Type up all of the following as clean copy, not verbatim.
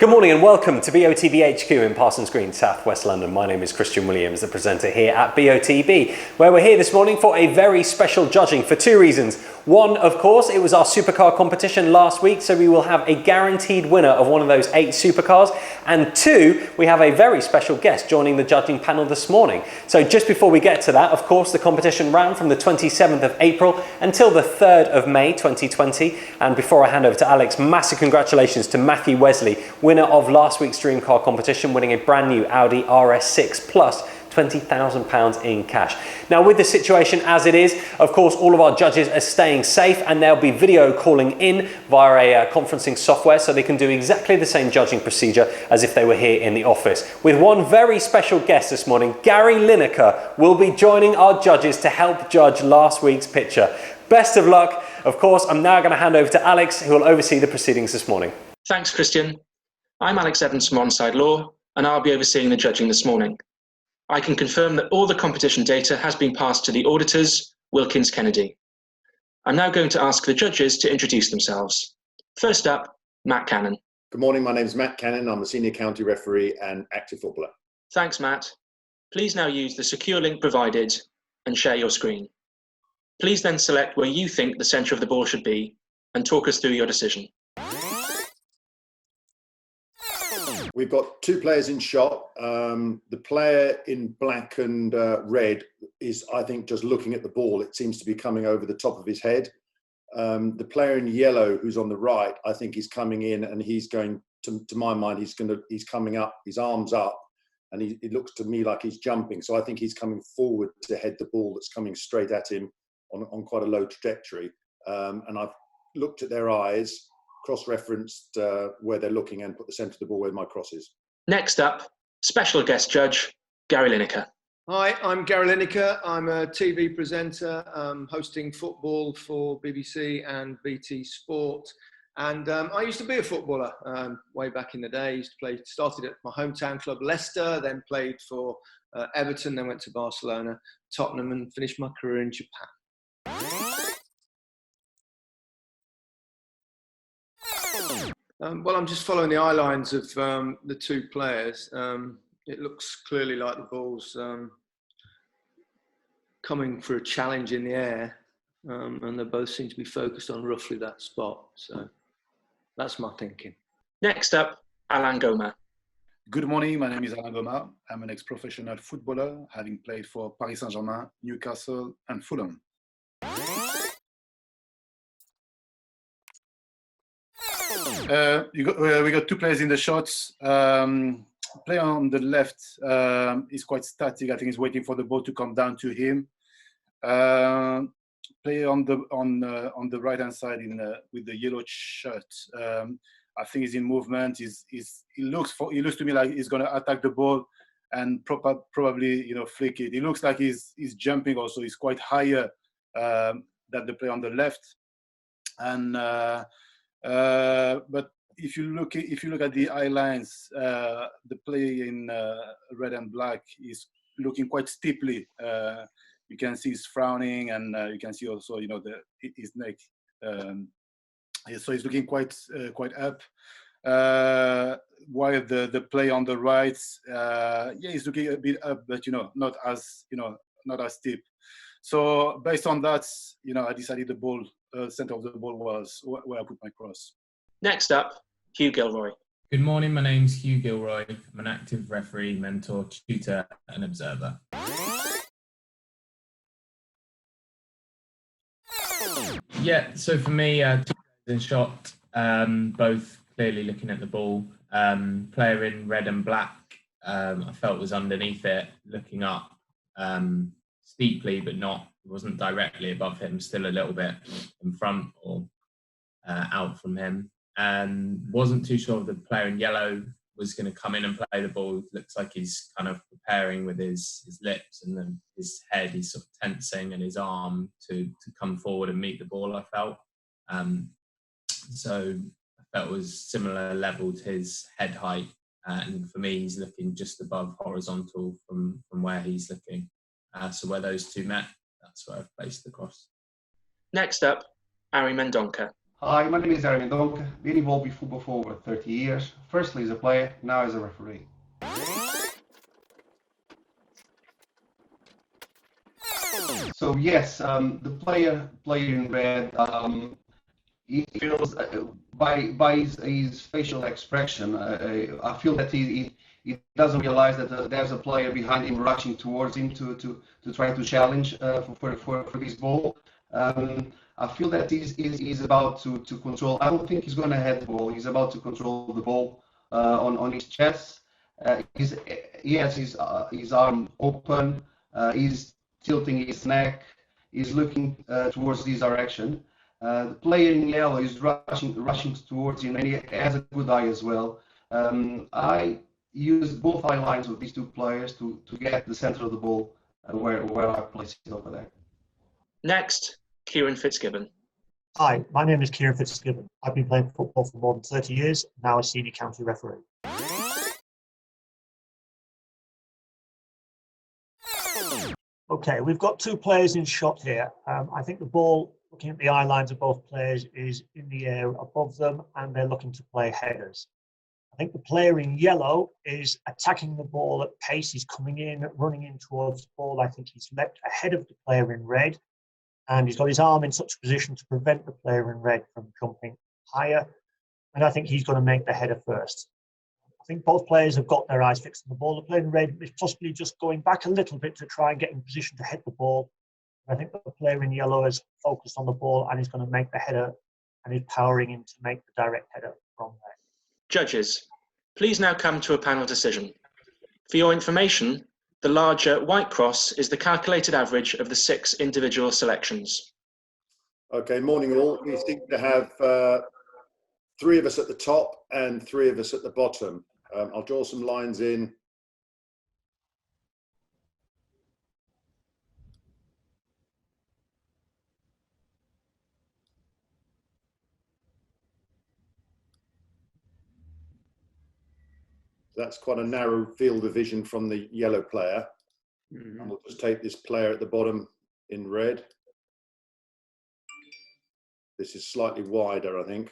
Good morning and welcome to BOTB HQ in Parsons Green, South West London. My name is Christian Williams, the presenter here at BOTB, where we're here this morning for a very special judging for two reasons. One, of course, it was our supercar competition last week, so we will have a guaranteed winner of one of those 8 supercars. And two, we have a very special guest joining the judging panel this morning. So just before we get to that, of course, the competition ran from the 27th of April until the 3rd of May 2020. And before I hand over to Alex, massive congratulations to Matthew Wesley, winner of last week's Dream Car competition, winning a brand new Audi RS6 Plus, £20,000 in cash. Now, with the situation as it is, of course, all of our judges are staying safe and they'll be video calling in via a conferencing software, so they can do exactly the same judging procedure as if they were here in the office. With one very special guest this morning, Gary Lineker will be joining our judges to help judge last week's picture. Best of luck. Of course, I'm now going to hand over to Alex, who will oversee the proceedings this morning. Thanks, Christian. I'm Alex Evans from Onside Law, and I'll be overseeing the judging this morning. I can confirm that all the competition data has been passed to the auditors, Wilkins Kennedy. I'm now going to ask the judges to introduce themselves. First up, Matt Cannon. Good morning, my name is Matt Cannon. I'm a senior county referee and active footballer. Thanks, Matt. Please now use the secure link provided and share your screen. Please then select where you think the centre of the ball should be and talk us through your decision. We've got 2 players in shot. The player in black and red is, I think, just looking at the ball. It seems to be coming over the top of his head. The player in yellow, who's on the right, I think he's coming in and he's going to my mind, he's coming up, his arms up, and it looks to me like he's jumping. So I think he's coming forward to head the ball that's coming straight at him on quite a low trajectory. And I've looked at their eyes, cross-referenced where they're looking, and put the centre of the ball where my cross is. Next up, special guest judge, Gary Lineker. Hi, I'm Gary Lineker. I'm a TV presenter, hosting football for BBC and BT Sport. And I used to be a footballer way back in the day. I used to play, started at my hometown club, Leicester, then played for Everton, then went to Barcelona, Tottenham, and finished my career in Japan. Well, I'm just following the eye lines of the 2 players. It looks clearly like the ball's coming for a challenge in the air, and they both seem to be focused on roughly that spot. So that's my thinking. Next up, Alain Goma. Good morning, my name is Alain Goma. I'm an ex-professional footballer, having played for Paris Saint-Germain, Newcastle and Fulham. We got 2 players in the shots. Player on the left is quite static. I think he's waiting for the ball to come down to him. Player on the right hand side with the yellow shirt. I think he's in movement. He looks to me like he's going to attack the ball and probably flick it. He looks like he's jumping also. He's quite higher than the player on the left. And but if you look at the eye lines, the player in red and black is looking quite steeply. You can see he's frowning, and you can see also his neck. So he's looking quite up. While the player on the right, he's looking a bit up, but not as steep. So based on that, I decided the ball. Center of the ball was where I put my cross. Next up, Hugh Gilroy. Good morning, my name's Hugh Gilroy. I'm an active referee, mentor, tutor and observer. Yeah, so for me, 2 players in shot, both clearly looking at the ball. Player in red and black, I felt was underneath it, looking up steeply, but it wasn't directly above him, still a little bit in front or out from him. And wasn't too sure if the player in yellow was going to come in and play the ball. Looks like he's kind of preparing with his lips, and then his head, he's sort of tensing, and his arm to come forward and meet the ball, I felt. So I felt it was similar level to his head height. And for me, he's looking just above horizontal from where he's looking. So where those 2 met, that's where I've placed the cross. Next up, Ari Mendonca. Hi, my name is Aaron Donk. Been involved with football for over 30 years. Firstly as a player, now as a referee. So yes, the player in red, he feels by his facial expression, I feel that he doesn't realize that there's a player behind him rushing towards him to try to challenge for this ball. I feel that he's about to control. I don't think he's going to head the ball. He's about to control the ball on his chest. He has his arm open. He's tilting his neck. He's looking towards this direction. The player in yellow is rushing towards him, and he has a good eye as well. I used both eye lines of these two players to get the center of the ball where I place it over there. Next, Kieran Fitzgibbon. Hi, my name is Kieran Fitzgibbon. I've been playing football for more than 30 years, now a senior county referee. Okay, we've got two players in shot here. I think the ball, looking at the eye lines of both players, is in the air above them, and they're looking to play headers. I think the player in yellow is attacking the ball at pace. He's coming in, running in towards the ball. I think he's leapt ahead of the player in red, and he's got his arm in such a position to prevent the player in red from jumping higher. And I think he's going to make the header first. I think both players have got their eyes fixed on the ball. The player in red is possibly just going back a little bit to try and get in position to hit the ball. I think the player in yellow is focused on the ball and is going to make the header, and is powering in to make the direct header from there. Judges, please now come to a panel decision. For your information, the larger white cross is the calculated average of the 6 individual selections. Okay, morning all. We seem to have 3 of us at the top and 3 of us at the bottom. I'll draw some lines in. That's quite a narrow field of vision from the yellow player. And we'll just take this player at the bottom in red. This is slightly wider, I think.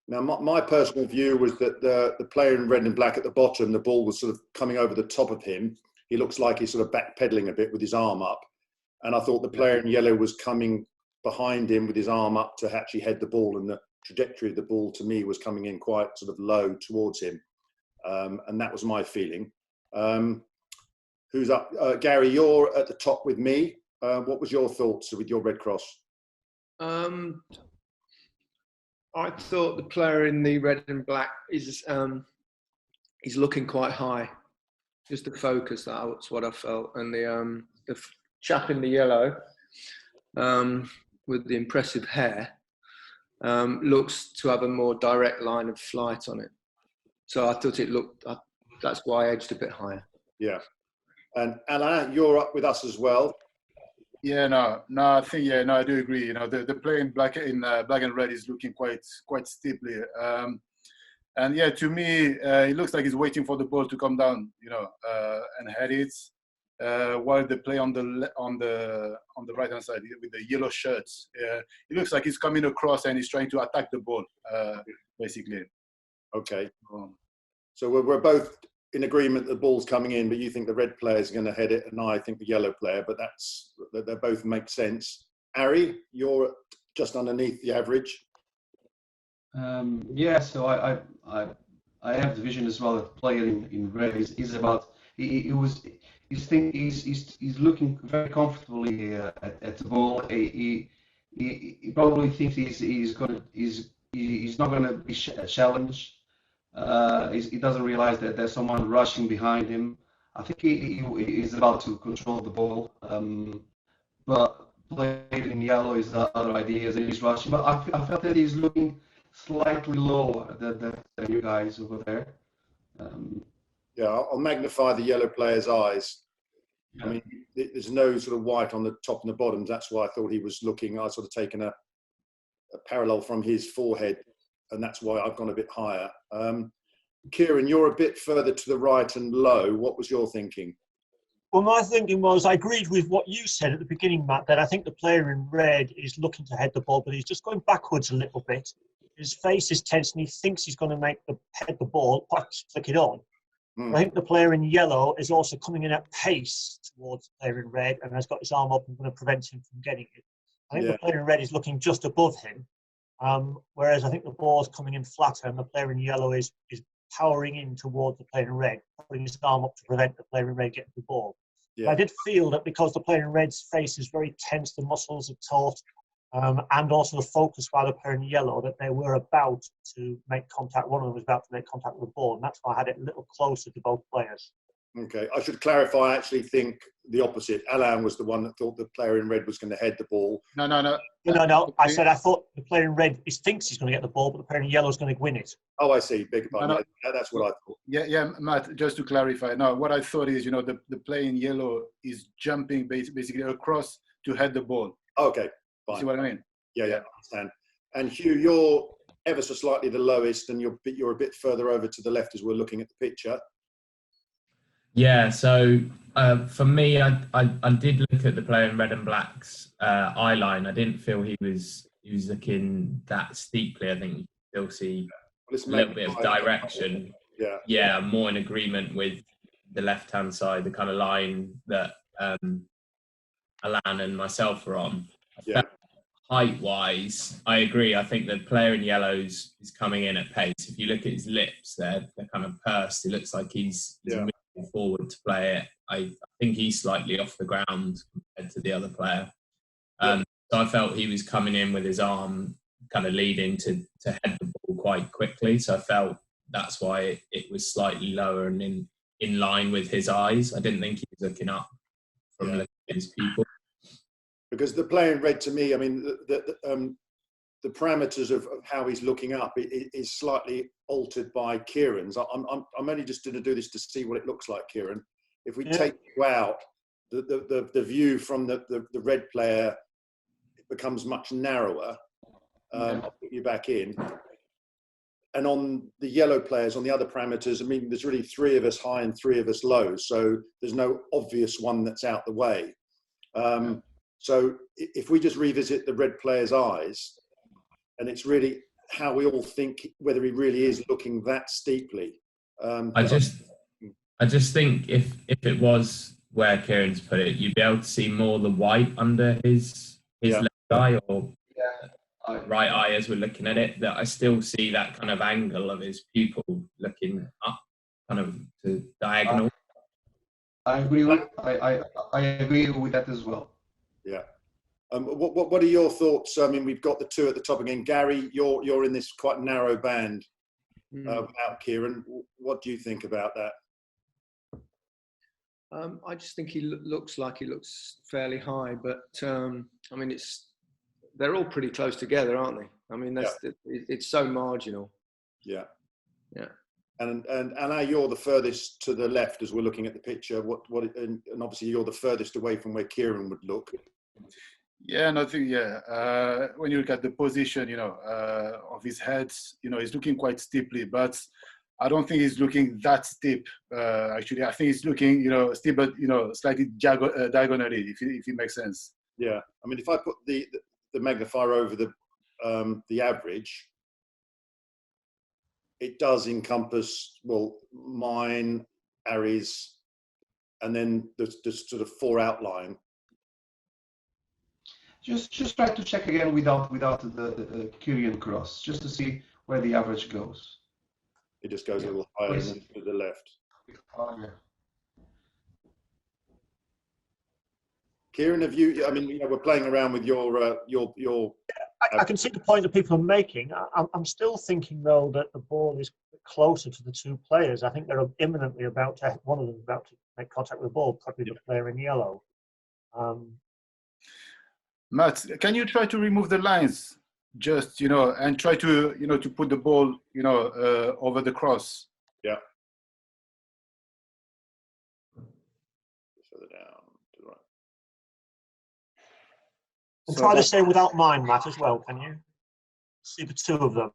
Now, my personal view was that the player in red and black at the bottom, the ball was sort of coming over the top of him. He looks like he's sort of backpedaling a bit with his arm up. And I thought the player in yellow was coming behind him with his arm up to actually head the ball, and the trajectory of the ball to me was coming in quite sort of low towards him. And that was my feeling. Who's up? Gary, you're at the top with me. What was your thoughts with your red cross? I thought the player in the red and black is looking quite high. Just the focus, that's what I felt. And the chap in the yellow with the impressive hair looks to have a more direct line of flight on it. So I thought it looked, that's why I edged a bit higher. Yeah. And Alain, you're up with us as well. Yeah, I think I do agree. You know, the play in black and red is looking quite steeply, and yeah, to me, it looks like he's waiting for the ball to come down, and head it. While the play on the right hand side with the yellow shirts, it looks like he's coming across and he's trying to attack the ball, basically. Okay. So we're both in agreement the ball's coming in, but you think the red player is going to head it, and I think the yellow player. But they both make sense. Ari, you're just underneath the average. Yeah, so I have the vision as well. The player in red is about. He's looking very comfortably at the ball. He probably thinks he's not going to be challenged. He doesn't realize that there's someone rushing behind him. I think he is about to control the ball. But player in yellow is the other ideas, and he's rushing. But I felt that he's looking slightly lower than you guys over there. Yeah, I'll magnify the yellow player's eyes. Yeah. I mean, there's no sort of white on the top and the bottoms. That's why I thought he was looking. I sort of taken a parallel from his forehead, and that's why I've gone a bit higher. Kieran, you're a bit further to the right and low. What was your thinking? Well, my thinking was, I agreed with what you said at the beginning, Matt, that I think the player in red is looking to head the ball, but he's just going backwards a little bit. His face is tense and he thinks he's going to head the ball, flick it on. I think the player in yellow is also coming in at pace towards the player in red and has got his arm up and going to prevent him from getting it. I think the player in red is looking just above him, whereas I think the ball is coming in flatter and the player in yellow is powering in towards the player in red, putting his arm up to prevent the player in red getting the ball. Yeah. I did feel that because the player in red's face is very tense, the muscles are taut, and also the focus by the player in yellow, that they were about to make contact. One of them was about to make contact with the ball, and that's why I had it a little closer to both players. Okay, I should clarify, I actually think the opposite. Alain was the one that thought the player in red was going to head the ball. No. I said I thought the player in red thinks he's going to get the ball, but the player in yellow is going to win it. Oh, I see. Big pardon. No. That's what I thought. Yeah, Matt, just to clarify. No, what I thought is, the player in yellow is jumping basically across to head the ball. Okay, fine. See what I mean? Yeah, I understand. And Hugh, you're ever so slightly the lowest, and you're a bit further over to the left as we're looking at the picture. Yeah, so for me, I did look at the player in red and black's eye line. I didn't feel he was looking that steeply. I think you still see a little bit of direction. Yeah, more in agreement with the left-hand side, the kind of line that Alain and myself are on. Height-wise, I agree. I think the player in yellows is coming in at pace. If you look at his lips, they're kind of pursed. It looks like he's moving forward to play it. I think he's slightly off the ground compared to the other player. So I felt he was coming in with his arm kind of leading to head the ball quite quickly. So I felt that's why it was slightly lower and in line with his eyes. I didn't think he was looking up from looking at his people. Because the player in red, to me, I mean, the parameters of how he's looking up is slightly altered by Kieran's. I'm only just going to do this to see what it looks like, Kieran. If we take you out, the view from the red player becomes much narrower. I'll put you back in. And on the yellow players, on the other parameters, I mean, there's really 3 of us high and 3 of us low. So there's no obvious one that's out the way. So if we just revisit the red player's eyes, and it's really how we all think whether he really is looking that steeply. I just think if it was where Kieran's put it, you'd be able to see more the white under his left eye or right eye as we're looking at it. That I still see that kind of angle of his pupil looking up, kind of to diagonal. I agree with I agree with that as well. Yeah. What are your thoughts? I mean, we've got the 2 at the top again. Gary, you're in this quite narrow band without Kieran. What do you think about that? I just think he looks fairly high, but I mean, they're all pretty close together, aren't they? I mean, it's so marginal. Yeah. And Anna, you're the furthest to the left as we're looking at the picture. And obviously you're the furthest away from where Kieran would look. Yeah, and I think when you look at the position, of his head, he's looking quite steeply, but I don't think he's looking that steep. Actually, I think he's looking, steep, but slightly diagonally, if it makes sense. Yeah, I mean, if I put the magnifier over the average, it does encompass mine, Ari's, and then the sort of 4 outline. Just try to check again without the Kieran cross, just to see where the average goes. It just goes a little higher to the left. Kieran, have you? I mean, we're playing around with your. I can see the point that people are making. I'm still thinking though that the ball is closer to the 2 players. I think they're imminently one of them is about to make contact with the ball, probably the player in yellow. Matt, can you try to remove the lines, just and try to to put the ball over the cross? Yeah. Further down to the right. And try to stay without mine, Matt, as well. Can you see the 2 of them?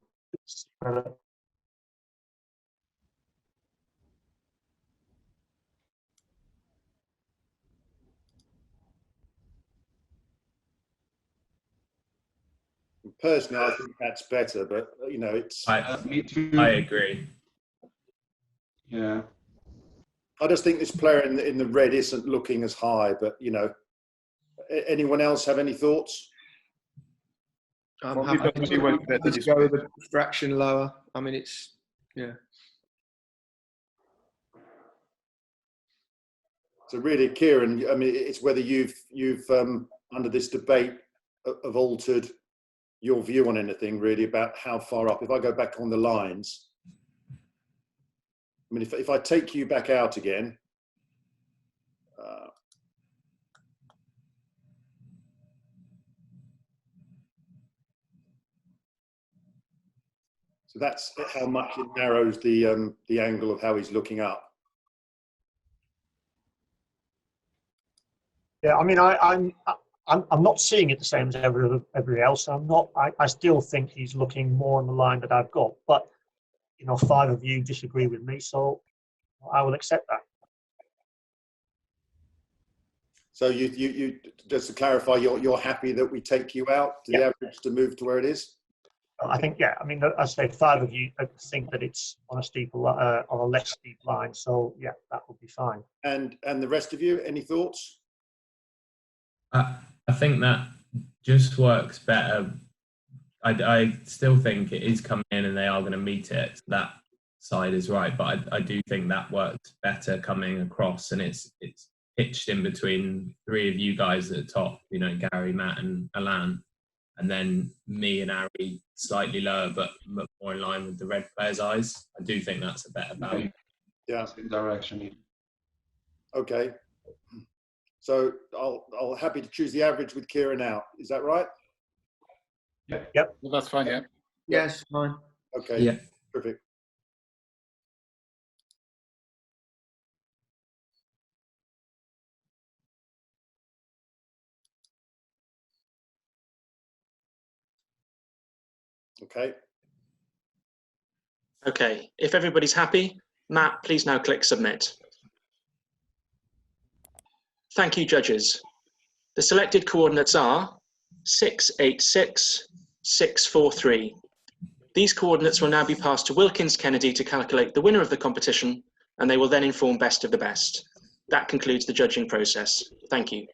Personally, I think that's better, but it's. Me too. I agree. Yeah. I just think this player in the red isn't looking as high, but anyone else have any thoughts? I'm happy to just go with a fraction lower. I mean, So really, Kieran, I mean, it's whether you've under this debate have altered your view on anything really about how far up. If I go back on the lines, I mean, if I take you back out again, so that's how much it narrows the angle of how he's looking up. Yeah, I mean, I'm not seeing it the same as everybody else. I still think he's looking more on the line that I've got. But 5 of you disagree with me, so I will accept that. So you just to clarify, you're happy that we take you out to the average to move to where it is? I think, yeah. I mean, I say 5 of you think that it's on a less steep line. So yeah, that would be fine. And the rest of you, any thoughts? I think that just works better. I still think it is coming in and they are going to meet it. That side is right, but I do think that works better coming across, and it's pitched in between 3 of you guys at the top. Gary, Matt, and Alan, and then me and Ari slightly lower, but more in line with the red players' eyes. I do think that's a better balance. Yeah. Same direction. Okay. So I'll happy to choose the average with Kieran out. Is that right? Yep. Well, that's fine. Yeah. yes, fine. Okay. Yeah. Perfect. Okay. Okay, if everybody's happy, Matt, please now click submit. Thank you, judges. The selected coordinates are 686, 643. These coordinates will now be passed to Wilkins Kennedy to calculate the winner of the competition, and they will then inform best of the best. That concludes the judging process. Thank you.